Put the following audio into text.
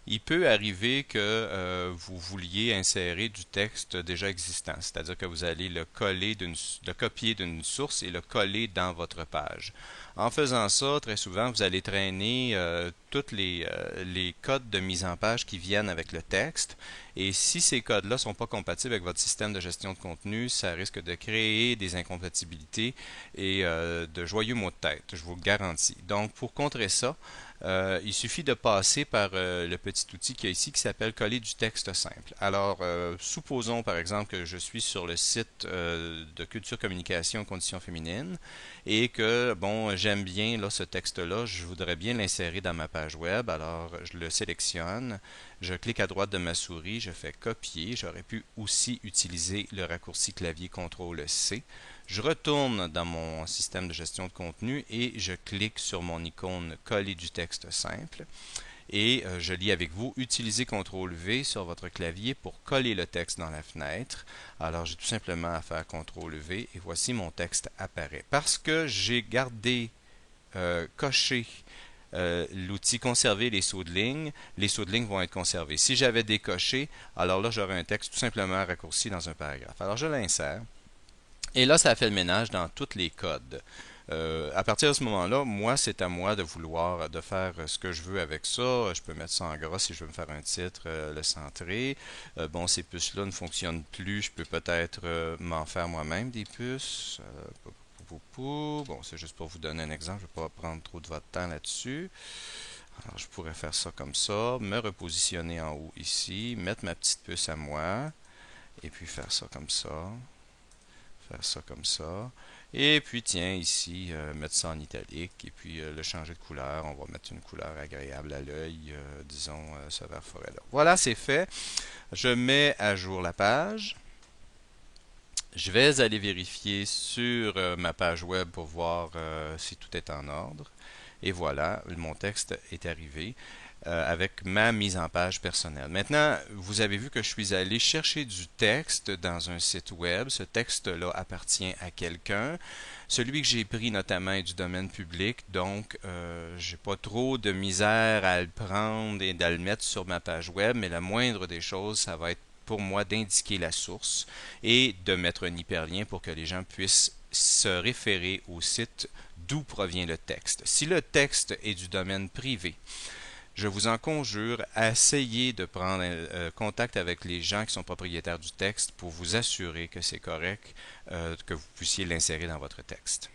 il peut arriver que vous vouliez insérer du texte déjà existant, c'est-à-dire que vous allez le copier d'une source et le coller dans votre page. En faisant ça, très souvent, vous allez traîner tous les codes de mise en page qui viennent avec le texte. Et si ces codes-là ne sont pas compatibles avec votre système de gestion de contenu, ça risque de créer des incompatibilités et de joyeux maux de tête, je vous le garantis. Donc, pour contrer ça, il suffit de passer par le petit outil qu'il y a ici qui s'appelle coller du texte simple. Alors, supposons par exemple que je suis sur le site de Culture Communication Conditions féminines et que, bon, j'aime bien là, ce texte-là, je voudrais bien l'insérer dans ma page web. Alors, je le sélectionne, je clique à droite de ma souris, je fais copier. J'aurais pu aussi utiliser le raccourci clavier CTRL-C. Je retourne dans mon système de gestion de contenu et je clique sur mon icône coller du texte simple. Et je lis avec vous, utilisez CTRL-V sur votre clavier pour coller le texte dans la fenêtre. Alors j'ai tout simplement à faire CTRL-V et voici mon texte apparaît. Parce que j'ai gardé, coché l'outil conserver les sauts de ligne vont être conservés. Si j'avais décoché, alors là j'aurais un texte tout simplement raccourci dans un paragraphe. Alors je l'insère. Et là, ça a fait le ménage dans tous les codes. À partir de ce moment-là, moi, c'est à moi de vouloir, de faire ce que je veux avec ça. Je peux mettre ça en gras si je veux me faire un titre, le centrer. Bon, ces puces-là ne fonctionnent plus. Je peux peut-être m'en faire moi-même des puces. Bon, c'est juste pour vous donner un exemple. Je ne vais pas prendre trop de votre temps là-dessus. Alors, je pourrais faire ça comme ça, me repositionner en haut ici, mettre ma petite puce à moi, et puis faire ça comme ça. Faire ça comme ça. Et puis, tiens, ici, mettre ça en italique. Et puis, le changer de couleur. On va mettre une couleur agréable à l'œil. Disons, ce vert forêt-là. Voilà, c'est fait. Je mets à jour la page. Je vais aller vérifier sur ma page web pour voir si tout est en ordre. Et voilà, mon texte est arrivé avec ma mise en page personnelle. Maintenant, vous avez vu que je suis allé chercher du texte dans un site web. Ce texte-là appartient à quelqu'un. Celui que j'ai pris notamment est du domaine public, donc j'ai pas trop de misère à le prendre et à le mettre sur ma page web, mais la moindre des choses, ça va être pour moi d'indiquer la source et de mettre un hyperlien pour que les gens puissent se référer au site d'où provient le texte. Si le texte est du domaine privé, je vous en conjure, essayez de prendre contact avec les gens qui sont propriétaires du texte pour vous assurer que c'est correct, que vous puissiez l'insérer dans votre texte.